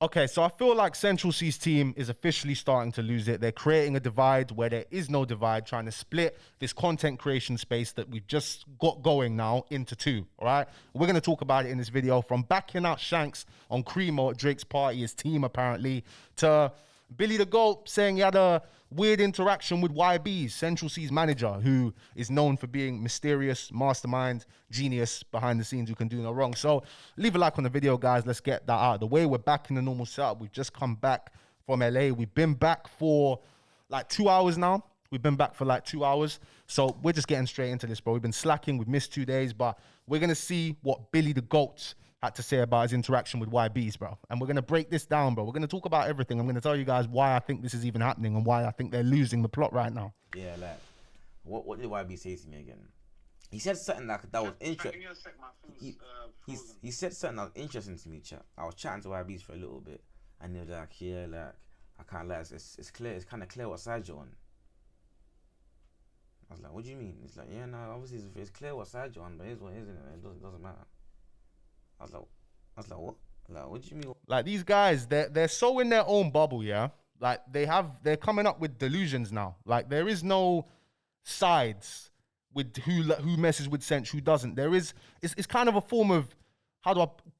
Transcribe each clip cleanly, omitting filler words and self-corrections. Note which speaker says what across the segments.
Speaker 1: Okay, so I feel like Central C's team is officially starting to lose it. They're creating a divide where there is no divide, trying to split this content creation space that we've just got going now into two, all right? We're going to talk about it in this video, from backing out Shanks on Cremo at Drake's party, his team apparently, to Billy the Goat saying he had a weird interaction with YB, Central C's manager, who is known for being mysterious, mastermind, genius behind the scenes who can do no wrong. So leave a like on the video, guys. Let's get that out of the way. We're back in the normal setup. We've just come back from LA. We've been back for like 2 hours now. We've been back for like 2 hours. So we're just getting straight into this, bro. We've been slacking. We've missed 2 days, but we're going to see what Billy the Goat had to say about his interaction with YBs, bro. And we're going to break this down, bro. We're going to talk about everything. I'm going to tell you guys why I think this is even happening and why I think they're losing the plot right now.
Speaker 2: Yeah, like, what did YB say to me again? He said something like that was interesting. He said something that was interesting to me, chat. I was chatting to YBs for a little bit, and they were like, yeah, like, I can't lie, it's clear, it's kind of clear what side you're on. I was like, what do you mean? It's like, yeah, no, obviously it's clear what side you're on, but here's what it is, it doesn't matter. I was like, what? Like, what do you mean?
Speaker 1: Like, these guys, they're so in their own bubble, yeah? Like, they're coming up with delusions now. Like, there is no sides with who messes with Sench, who doesn't. There is, it's kind of a form of,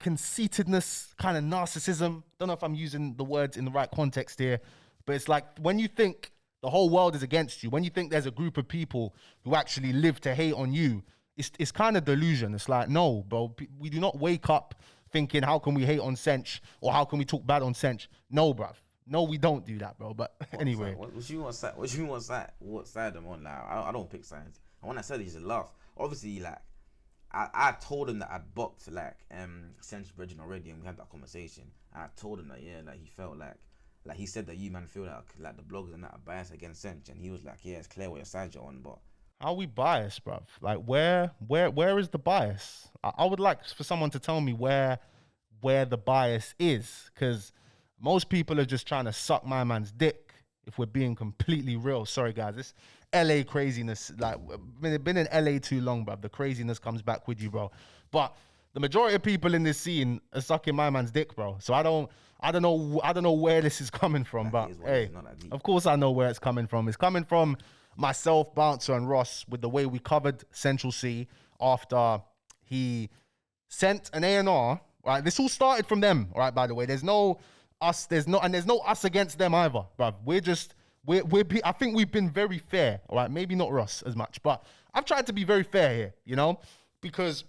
Speaker 1: conceitedness, kind of narcissism. Don't know if I'm using the words in the right context here, but it's like when you think the whole world is against you, when you think there's a group of people who actually live to hate on you, it's kind of delusion. It's like, no, bro, we do not wake up thinking, how can we hate on Sench or how can we talk bad on Sench? No, bruv. No, we don't do that, bro. But anyway.
Speaker 2: What you mean what side I'm on now? I don't pick sides. And when I said it, he just laughed. Obviously, like, I told him that I'd booked, like, Sench Bridging already, and we had that conversation. And I told him that, yeah, like, he felt like he said that you, man, feel like the bloggers are not biased against Sench. And he was like, yeah, it's clear what your side you're on, but
Speaker 1: how are we biased, bruv? Like, where is the bias? I would like for someone to tell me where the bias is, because most people are just trying to suck my man's dick, if we're being completely real. Sorry, guys. This LA craziness, like, been in LA too long, bruv. The craziness comes back with you, bro. But the majority of people in this scene are sucking my man's dick, bro. So I don't know where this is coming from, but hey, of course I know where it's coming from. It's coming from myself, Bouncer, and Ross, with the way we covered Central C after he sent an A&R. Right, this all started from them. All right, by the way, there's no us against them either, bruv. I think we've been very fair. All right, maybe not Ross as much, but I've tried to be very fair here, you know, because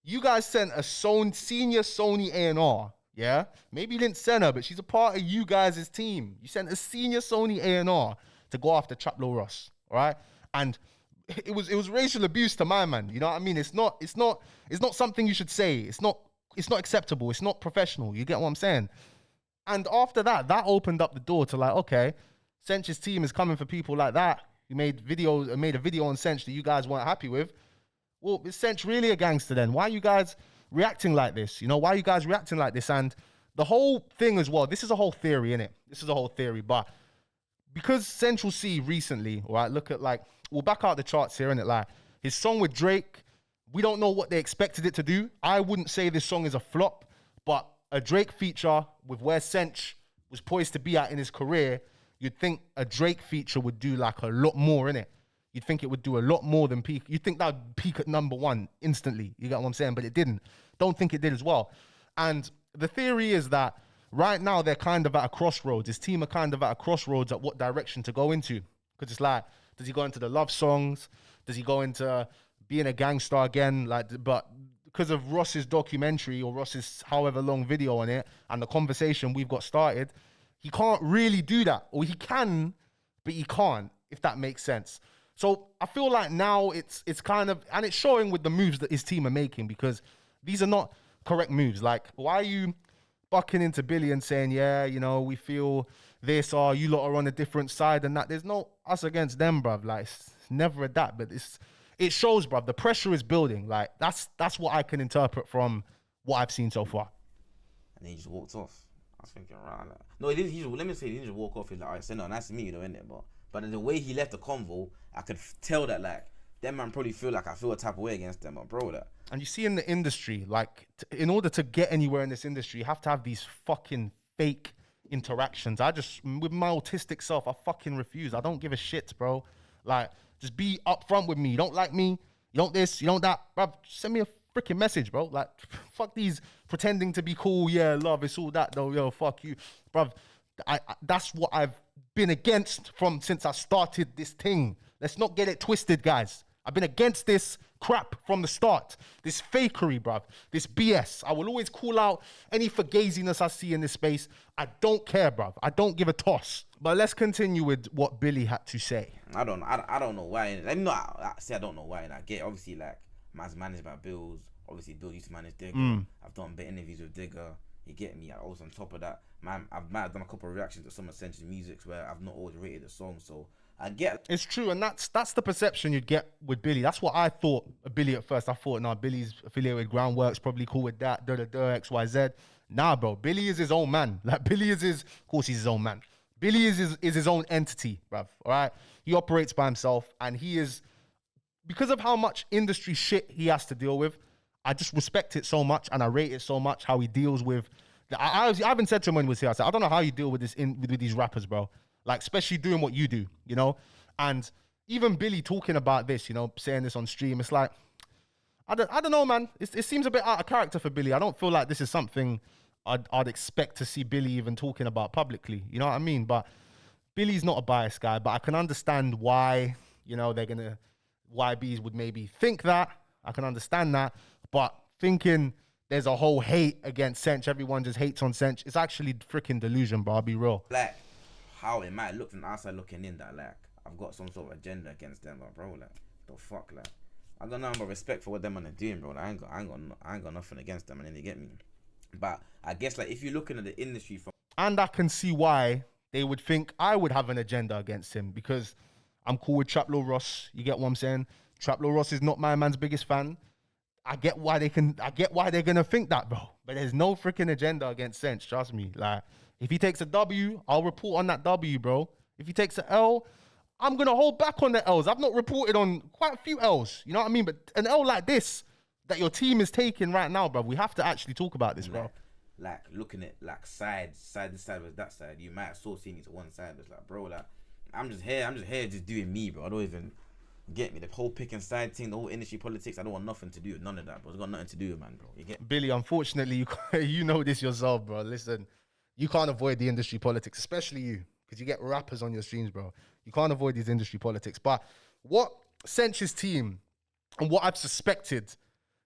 Speaker 1: you guys sent a senior Sony A&R. Yeah, maybe you didn't send her, but she's a part of you guys' team. You sent a senior Sony A&R to go after Traplow Ross, all right? And it was racial abuse to my man. You know what I mean? It's not something you should say. It's not acceptable. It's not professional. You get what I'm saying? And after that opened up the door to, like, okay, Sench's team is coming for people like that who made a video on Sench that you guys weren't happy with. Well, is Sench really a gangster then? Why are you guys reacting like this? You know, why are you guys reacting like this? And the whole thing as well, this is a whole theory, innit? This is a whole theory, but because Central C recently, all right, look at, like, we'll back out the charts here, innit? Like, his song with Drake, we don't know what they expected it to do. I wouldn't say this song is a flop, but a Drake feature with where Sench was poised to be at in his career, you'd think a Drake feature would do, like, a lot more, innit? You'd think it would do a lot more than peak. You'd think that would peak at #1 instantly. You get what I'm saying? But it didn't. Don't think it did as well. And the theory is that right now they're kind of at a crossroads. His team are kind of at a crossroads at what direction to go into. Because it's like, does he go into the love songs? Does he go into being a gangster again? Like, but because of Ross's documentary or Ross's however long video on it and the conversation we've got started, he can't really do that. Or he can, but he can't, if that makes sense. So I feel like now it's kind of, and it's showing with the moves that his team are making, because these are not correct moves. Like, why are you bucking into Billy and saying, yeah, you know, we feel this, or you lot are on a different side and that? There's no us against them, bruv. Like, it's never a that, but it shows, bruv. The pressure is building. Like, that's what I can interpret from what I've seen so far.
Speaker 2: And then he just walked off. I was thinking, right, like, no, he didn't. Let me say, he didn't just walk off. He's like, all right, so no, nice to meet you, though, innit? But the way he left the convo, I could tell that, like, them man probably feel like I feel a type of way against them, but bro, that.
Speaker 1: And you see in the industry, like, in order to get anywhere in this industry, you have to have these fucking fake interactions. With my autistic self, I fucking refuse. I don't give a shit, bro. Like, just be upfront with me. You don't like me, you don't this, you don't that, bro. Send me a freaking message, bro. Like, fuck these pretending to be cool. Yeah, love, it's all that though. Yo, fuck you, bro. That's what I've been against since I started this thing. Let's not get it twisted, guys. I've been against this crap from the start. This fakery, bruv. This BS. I will always call out any fugaziness I see in this space. I don't care, bruv. I don't give a toss. But let's continue with what Billy had to say.
Speaker 2: I don't know why. Let me not say I don't know why. And I get, obviously, like, man's managed by Bills. Obviously, Bill used to manage Digger. I've done bit interviews with Digger. You get me? I was on top of that. Man, I might have done a couple of reactions to some Essential Musics where I've not always rated the song. So I get
Speaker 1: it's true, and that's the perception you'd get with Billy. That's what I thought of Billy at first. I thought, nah, Billy's affiliated with Groundworks, probably cool with that, XYZ. Nah, bro, Billy is his own man. Like, Billy is of course he's his own man. Billy is his own entity, bruv. All right, he operates by himself, and he is, because of how much industry shit he has to deal with. I just respect it so much, and I rate it so much how he deals with. I haven't said to him when he was here. I said, I don't know how you deal with this with these rappers, bro. Like, especially doing what you do, you know? And even Billy talking about this, you know, saying this on stream, it's like, I don't know, man. It seems a bit out of character for Billy. I don't feel like this is something I'd expect to see Billy even talking about publicly. You know what I mean? But Billy's not a biased guy, but I can understand why, you know, YBs would maybe think that. I can understand that. But thinking there's a whole hate against Sench, everyone just hates on Sench, it's actually freaking delusion, bro. I'll be real.
Speaker 2: Like, how it might look from the outside looking in that, like, I've got some sort of agenda against them, but bro, like, the fuck, like, I got nothing but respect for what them man are doing, bro. Like, I ain't got nothing against them, and then they get me. But I guess, like, if you're looking at the industry from,
Speaker 1: and I can see why they would think I would have an agenda against him, because I'm cool with Traplo Ross. You get what I'm saying? Traplo Ross is not my man's biggest fan. I get why they're gonna think that, bro. But there's no freaking agenda against Sench, trust me. Like, if he takes a W, I'll report on that W, bro. If he takes an L, I'm gonna hold back on the L's. I've not reported on quite a few L's, you know what I mean? But an L like this, that your team is taking right now, bro, we have to actually talk about this, bro.
Speaker 2: Like looking at, like, this side with that side, you might have still seen it to one side. It's like, bro, like, I'm just here just doing me, bro. I don't even get me. The whole pick and side thing, the whole industry politics, I don't want nothing to do with none of that, bro. It's got nothing to do with, man, bro. You get
Speaker 1: Billy, unfortunately, you know this yourself, bro. Listen, you can't avoid the industry politics, especially you, because you get rappers on your streams, bro. You can't avoid these industry politics. But what Sench's team and what I've suspected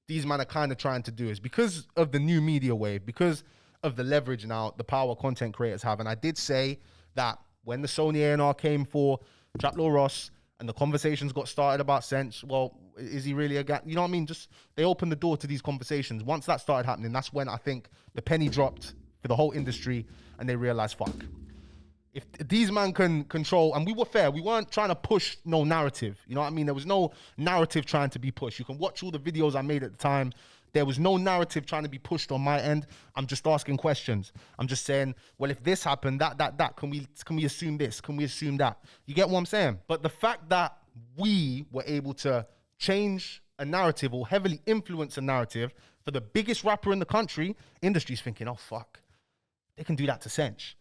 Speaker 1: these men are kind of trying to do is, because of the new media wave, because of the leverage now the power content creators have. And I did say that when the Sony A&R came for Traplo Ross, and the conversations got started about Sench, well, is he really a guy? You know what I mean? Just, they opened the door to these conversations. Once that started happening, that's when I think the penny dropped for the whole industry, and they realized, fuck. If these men can control, and we were fair, we weren't trying to push no narrative. You know what I mean? There was no narrative trying to be pushed. You can watch all the videos I made at the time. There was no narrative trying to be pushed on my end. I'm just asking questions. I'm just saying, well, if this happened, that, can we assume this? Can we assume that? You get what I'm saying? But the fact that we were able to change a narrative or heavily influence a narrative for the biggest rapper in the country, industry's thinking, oh, fuck. They can do that to Sench.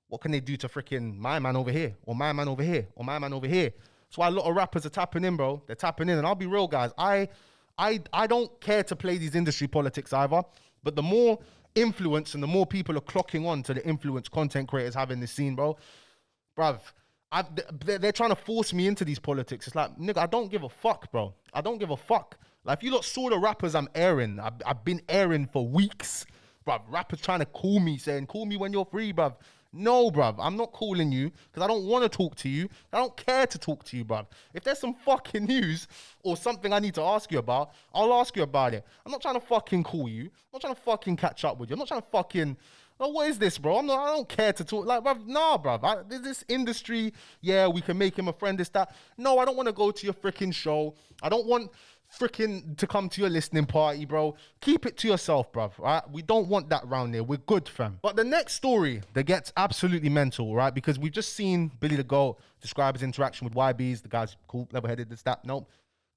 Speaker 1: What can they do to freaking my man over here? Or my man over here? Or my man over here? That's why a lot of rappers are tapping in, bro. They're tapping in. And I'll be real, guys. I don't care to play these industry politics either, but the more influence and the more people are clocking on to the influence content creators have in this scene, bro, bruv, they're trying to force me into these politics. It's like, nigga, I don't give a fuck, bro. I don't give a fuck. Like, if you lot saw the rappers I'm airing, I've been airing for weeks, bruv. Rappers trying to call me, saying, call me when you're free, bruv. No, bruv, I'm not calling you because I don't want to talk to you. I don't care to talk to you, bruv. If there's some fucking news or something I need to ask you about, I'll ask you about it. I'm not trying to fucking call you. I'm not trying to fucking catch up with you. I'm not trying to fucking... Like, what is this, bro? I don't care to talk. Like, bruv, nah, bruv. This industry, yeah, we can make him a friend, this, that. No, I don't want to go to your freaking show. I don't want freaking to come to your listening party, bro. Keep it to yourself, bruv, right? We don't want that round here. We're good, fam. But the next story that gets absolutely mental, right? Because we've just seen Billy the Goat describe his interaction with YBs. The guy's cool, level-headed, this, that. Nope.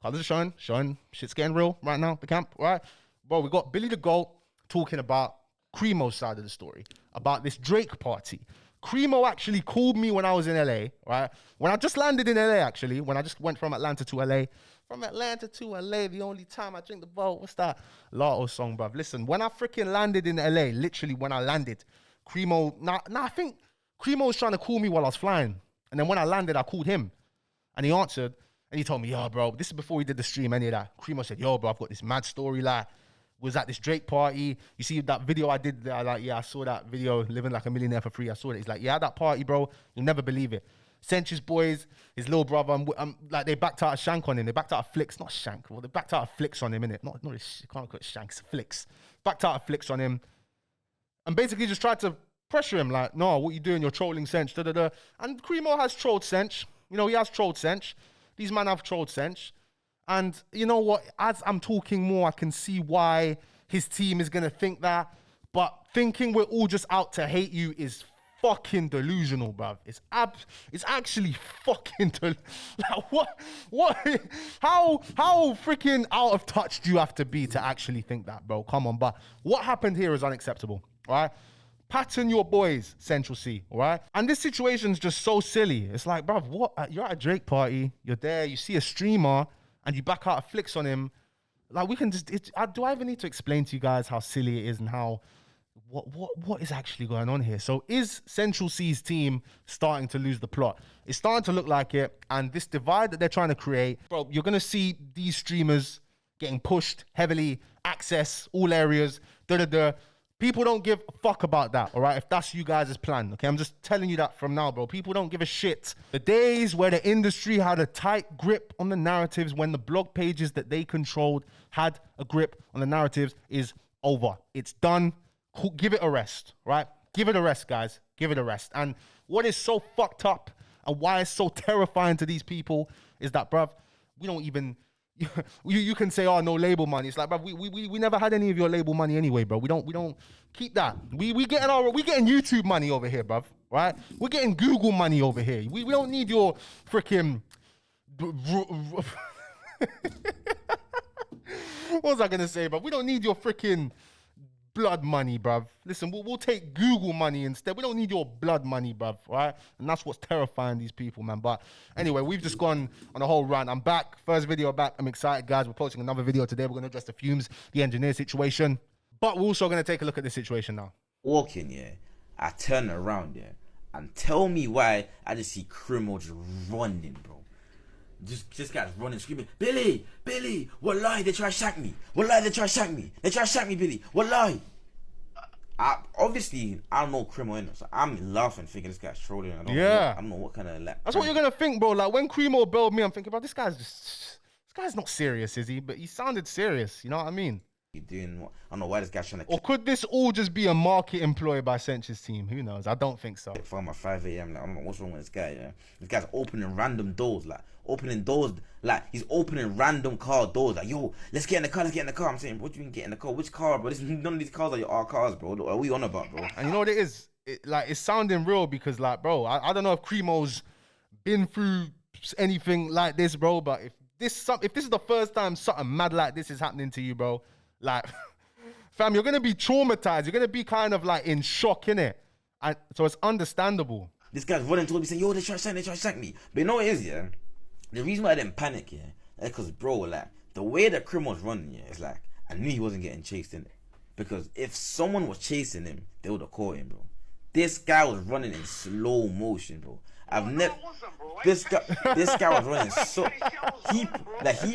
Speaker 1: Colours are showing. Shit's getting real right now, the camp, right? Bro, we got Billy the Goat talking about Cremo's side of the story, about this Drake party. Cremo actually called me when I was in LA, right? When I just landed in LA, actually, when I just went from Atlanta to LA. From Atlanta to LA, the only time I drink the boat. What's that? Lotto song, bruv. Listen, when I freaking landed in LA, literally when I landed, Cremo, I think Cremo was trying to call me while I was flying. And then when I landed, I called him. And he answered, and he told me, yo, bro, this is before he did the stream, any of that. Cremo said, yo, bro, I've got this mad story, like, was at this Drake party. You see that video I did there? Like, yeah, I saw that video, Living Like a Millionaire for Free. I saw it. He's like, yeah, at that party, bro, you'll never believe it. Sench's boys, his little brother, like, they backed out a shank on him. They backed out a flicks, not shank. Well, they backed out a flicks on him, innit? Not you can't call it shanks, flicks. Backed out a flicks on him. And basically just tried to pressure him, like, no, what you doing? You're trolling Sench, da-da-da. And Cremo has trolled Sench. You know, he has trolled Sench. These men have trolled Sench. And you know what? As I'm talking more, I can see why his team is going to think that. But thinking we're all just out to hate you is fucking delusional, bruv. It's actually fucking like, what? How freaking out of touch do you have to be to actually think that, bro? Come on. But what happened here is unacceptable, all right? Pattern your boys, Central C, all right? And this situation's just so silly. It's like, bruv, what? You're at a Drake party, you're there, you see a streamer, and you back out a flicks on him. Like, we can just, do I even need to explain to you guys how silly it is and how, what is actually going on here? So is Central C's team starting to lose the plot? It's starting to look like it, and this divide that they're trying to create, bro, you're gonna see these streamers getting pushed heavily, access, all areas, da-da-da. People don't give a fuck about that, all right? If that's you guys' plan, okay? I'm just telling you that from now, bro. People don't give a shit. The days where the industry had a tight grip on the narratives, when the blog pages that they controlled had a grip on the narratives, is over. It's done. Give it a rest, right? Give it a rest, guys. Give it a rest. And what is so fucked up and why it's so terrifying to these people is that, bruv, we don't even... You can say, oh, no label money. It's like, bro, we never had any of your label money anyway, bro. We don't keep that. We getting YouTube money over here, bro. Right? We're getting Google money over here. We don't need your freaking what was I gonna say, bro? We don't need your freaking blood money, bruv. Listen, we'll take Google money instead. We don't need your blood money, bruv, right? And that's what's terrifying these people, man. But anyway, we've just gone on a whole rant. I'm back. First video back. I'm excited, guys. We're posting another video today. We're going to address the fumes, the engineer situation. But we're also going to take a look at this situation now.
Speaker 2: Walking, yeah. I turn around, yeah. And tell me why I just see Cremo just running, bro. Just guys running, screaming, Billy, wallahi, they try to shank me. Wallahi, they try to shank me. They try to shank me, Billy. Wallahi. Obviously, I don't know Cremo in it, so I'm laughing, thinking this guy's trolling. I don't know what kind of...
Speaker 1: That's what you're going to think, bro. Like, when Cremo bailed me, I'm thinking, bro, this guy's not serious, is he? But he sounded serious, you know what I mean?
Speaker 2: Doing what? I don't know why this guy's trying to...
Speaker 1: Or could this all just be a market employ by Sench's team? Who knows? I don't think so.
Speaker 2: From at 5 a.m. Like, I'm like, what's wrong with this guy? Yeah, this guy's opening random doors, like he's opening random car doors. Like, yo, let's get in the car. I'm saying, what do you mean get in the car? Which car, bro? None of these cars are our cars, bro. What are we on about, bro?
Speaker 1: And you know what it is? It's sounding real because, like, bro, I don't know if Cremo's been through anything like this, bro. But if this is the first time something mad like this is happening to you, bro. Like, fam, you're going to be traumatized. You're going to be kind of like in shock, innit? And so it's understandable.
Speaker 2: This guy's running towards me saying, yo, they try to shank me. But you know what it is, yeah? The reason why I didn't panic, yeah, is because, bro, like, the way that Cremo's running, yeah, it's like, I knew he wasn't getting chased, innit? Because if someone was chasing him, they would have caught him, bro. This guy was running in slow motion, bro. This guy was running so he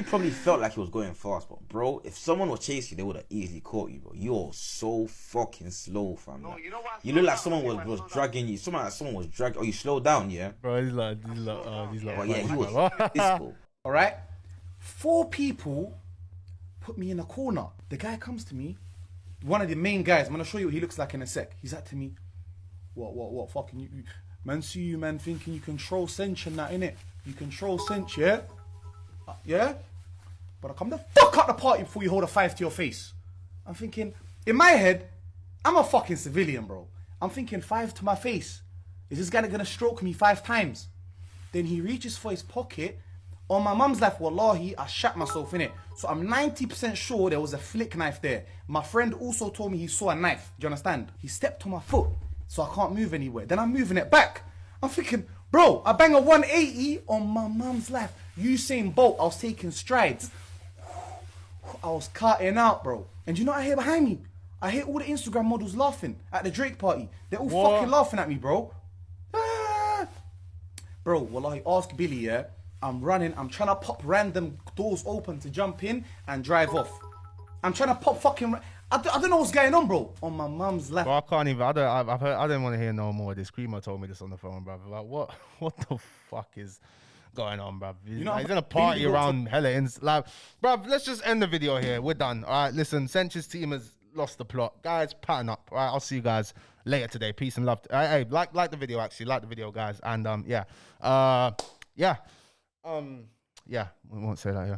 Speaker 2: probably felt like he was going fast, but bro, if someone was chasing you, they would have easily caught you, bro. You're so fucking slow, fam. No, you look like someone was dragging you. Someone was dragging. Oh, you slowed down, yeah.
Speaker 1: Bro, he's like.
Speaker 2: Oh yeah, he was physical.
Speaker 3: All right, 4 people put me in a corner. The guy comes to me, one of the main guys. I'm gonna show you what he looks like in a sec. He's like to me, what fucking you man, see you, man, thinking you control Sench and that, innit? You control Sench, yeah? Yeah? But I come the fuck out the party before you hold a 5 to your face. I'm thinking, in my head, I'm a fucking civilian, bro. I'm thinking 5 to my face. Is this guy gonna stroke me 5 times? Then he reaches for his pocket, On my mum's life, wallahi, I shat myself in it. So I'm 90% sure there was a flick knife there. My friend also told me he saw a knife. Do you understand? He stepped on my foot, so I can't move anywhere. Then I'm moving it back. I'm thinking, bro, I bang a 180 on my mum's life. Usain Bolt, I was taking strides. I was cutting out, bro. And you know what I hear behind me? I hear all the Instagram models laughing at the Drake party. They're all fucking laughing at me, bro. Ah. Bro, wallahi, ask Billy, yeah? I'm running, I'm trying to pop random doors open to jump in and drive off. I'm trying to pop fucking... I don't know what's going on, bro. On my mum's lap.
Speaker 1: Bro, I can't even. I've heard. I don't want to hear no more of this. Screamer told me this on the phone, bro. Like, what the fuck is going on, bro? He's, he's in a party around hella like, bro. Let's just end the video here. We're done. All right, listen. Sench's team has lost the plot, guys. Pattern up. All right, I'll see you guys later today. Peace and love. Hey, like the video, actually. Like the video, guys. And yeah, we won't say that here.